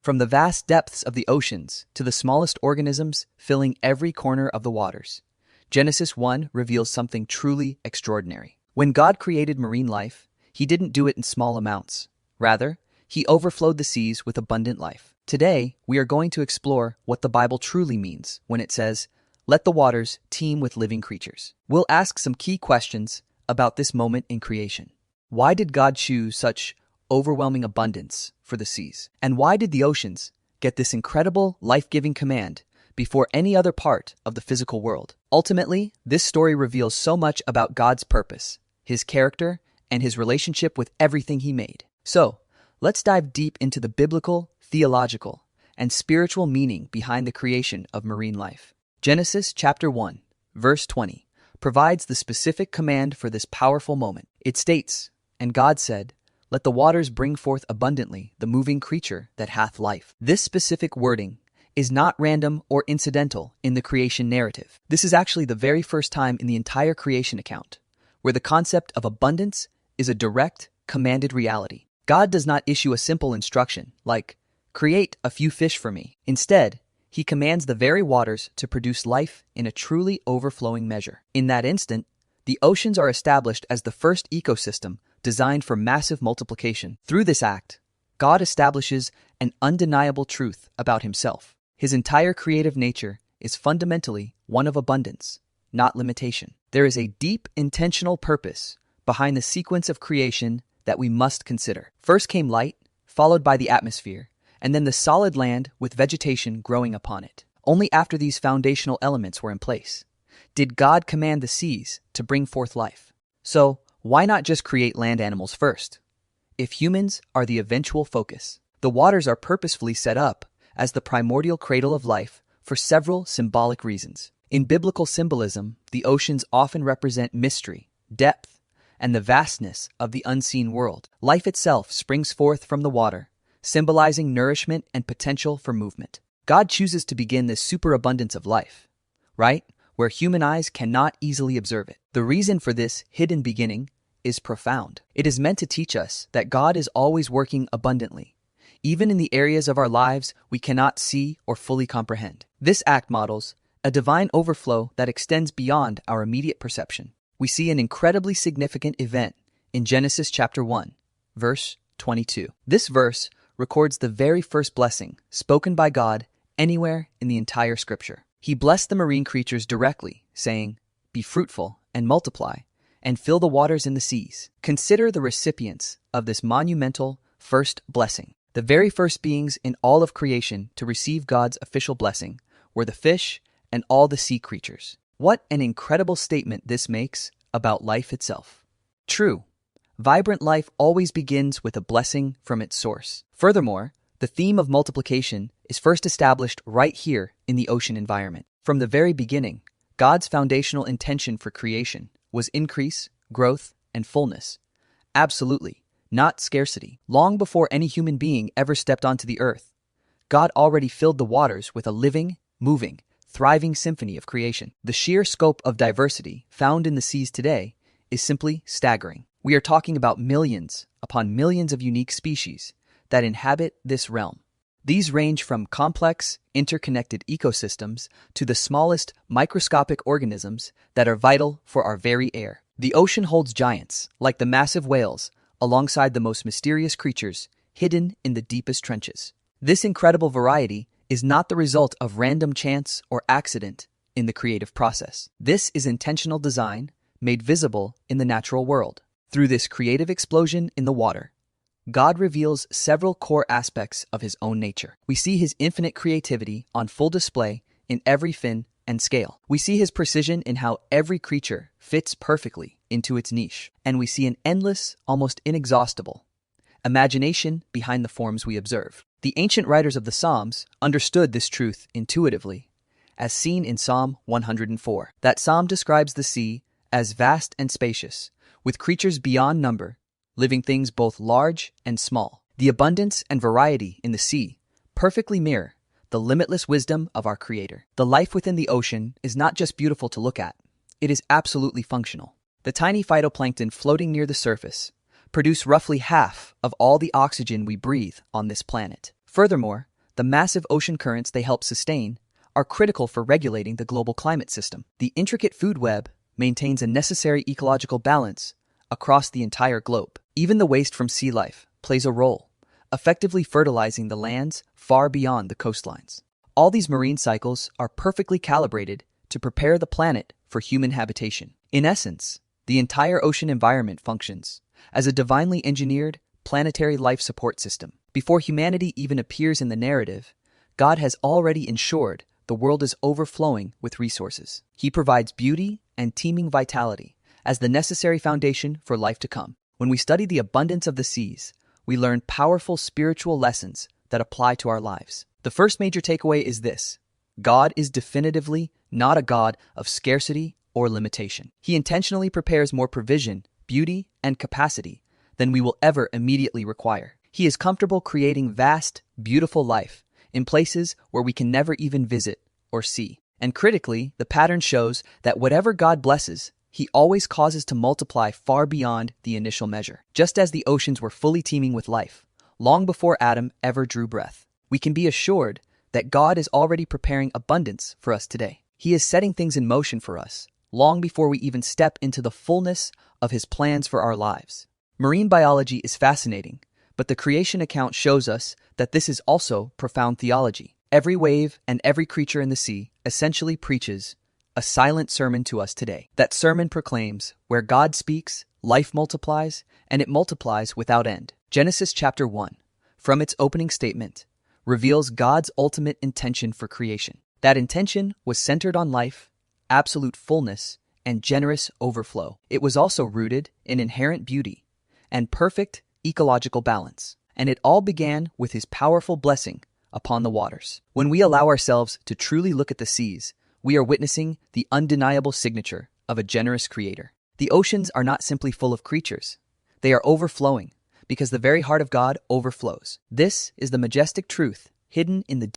From the vast depths of the oceans to the smallest organisms filling every corner of the waters, Genesis 1 reveals something truly extraordinary. When God created marine life, He didn't do it in small amounts. Rather, He overflowed the seas with abundant life. Today, we are going to explore what the Bible truly means when it says, "Let the waters teem with living creatures." We'll ask some key questions about this moment in creation. Why did God choose such overwhelming abundance for the seas? And why did the oceans get this incredible life-giving command before any other part of the physical world? Ultimately, this story reveals so much about God's purpose, His character, and His relationship with everything He made. So, let's dive deep into the biblical, theological, and spiritual meaning behind the creation of marine life. Genesis chapter 1, verse 20, provides the specific command for this powerful moment. It states, "And God said, Let the waters bring forth abundantly the moving creature that hath life." This specific wording is not random or incidental in the creation narrative. This is actually the very first time in the entire creation account where the concept of abundance is a direct, commanded reality. God does not issue a simple instruction like, "Create a few fish for me." Instead, He commands the very waters to produce life in a truly overflowing measure. In that instant, the oceans are established as the first ecosystem designed for massive multiplication. Through this act, God establishes an undeniable truth about Himself. His entire creative nature is fundamentally one of abundance, not limitation. There is a deep intentional purpose behind the sequence of creation that we must consider. First came light, followed by the atmosphere, and then the solid land with vegetation growing upon it. Only after these foundational elements were in place did God command the seas to bring forth life. So, why not just create land animals first? If humans are the eventual focus, the waters are purposefully set up as the primordial cradle of life for several symbolic reasons. In biblical symbolism, the oceans often represent mystery, depth, and the vastness of the unseen world. Life itself springs forth from the water, symbolizing nourishment and potential for movement. God chooses to begin this superabundance of life, right, where human eyes cannot easily observe it. The reason for this hidden beginning is profound. It is meant to teach us that God is always working abundantly, even in the areas of our lives we cannot see or fully comprehend. This act models a divine overflow that extends beyond our immediate perception. We see an incredibly significant event in Genesis chapter 1, verse 22. This verse records the very first blessing spoken by God anywhere in the entire scripture. He blessed the marine creatures directly, saying, "Be fruitful and multiply, and fill the waters in the seas." Consider the recipients of this monumental first blessing. The very first beings in all of creation to receive God's official blessing were the fish and all the sea creatures. What an incredible statement this makes about life itself. True, vibrant life always begins with a blessing from its source. Furthermore, the theme of multiplication is first established right here in the ocean environment. From the very beginning, God's foundational intention for creation was increase, growth, and fullness. Absolutely, not scarcity. Long before any human being ever stepped onto the earth, God already filled the waters with a living, moving, thriving symphony of creation. The sheer scope of diversity found in the seas today is simply staggering. We are talking about millions upon millions of unique species that inhabit this realm. These range from complex, interconnected ecosystems to the smallest microscopic organisms that are vital for our very air. The ocean holds giants, like the massive whales, alongside the most mysterious creatures hidden in the deepest trenches. This incredible variety is not the result of random chance or accident in the creative process. This is intentional design made visible in the natural world. Through this creative explosion in the water, God reveals several core aspects of His own nature. We see His infinite creativity on full display in every fin and scale. We see His precision in how every creature fits perfectly into its niche. And we see an endless, almost inexhaustible imagination behind the forms we observe. The ancient writers of the Psalms understood this truth intuitively, as seen in Psalm 104. That psalm describes the sea as vast and spacious, with creatures beyond number, living things both large and small. The abundance and variety in the sea perfectly mirror the limitless wisdom of our Creator. The life within the ocean is not just beautiful to look at, it is absolutely functional. The tiny phytoplankton floating near the surface produce roughly half of all the oxygen we breathe on this planet. Furthermore, The massive ocean currents they help sustain are critical for regulating the global climate system. The intricate food web maintains a necessary ecological balance across the entire globe. Even the waste from sea life plays a role, effectively fertilizing the lands far beyond the coastlines. All these marine cycles are perfectly calibrated to prepare the planet for human habitation. In essence, the entire ocean environment functions as a divinely engineered planetary life support system. Before humanity even appears in the narrative, God has already ensured the world is overflowing with resources. He provides beauty and teeming vitality as the necessary foundation for life to come. When we study the abundance of the seas, we learn powerful spiritual lessons that apply to our lives. The first major takeaway is this: God is definitively not a God of scarcity or limitation. He intentionally prepares more provision, beauty, and capacity than we will ever immediately require. He is comfortable creating vast, beautiful life in places where we can never even visit or see. And critically, the pattern shows that whatever God blesses, He always causes to multiply far beyond the initial measure. Just as the oceans were fully teeming with life, long before Adam ever drew breath, we can be assured that God is already preparing abundance for us today. He is setting things in motion for us, long before we even step into the fullness of His plans for our lives. Marine biology is fascinating, but the creation account shows us that this is also profound theology. Every wave and every creature in the sea essentially preaches a silent sermon to us today. That sermon proclaims, where God speaks, life multiplies, and it multiplies without end. Genesis chapter 1, from its opening statement, reveals God's ultimate intention for creation. That intention was centered on life, absolute fullness, and generous overflow. It was also rooted in inherent beauty and perfect ecological balance. And it all began with His powerful blessing upon the waters. When we allow ourselves to truly look at the seas, we are witnessing the undeniable signature of a generous Creator. The oceans are not simply full of creatures. They are overflowing because the very heart of God overflows. This is the majestic truth hidden in the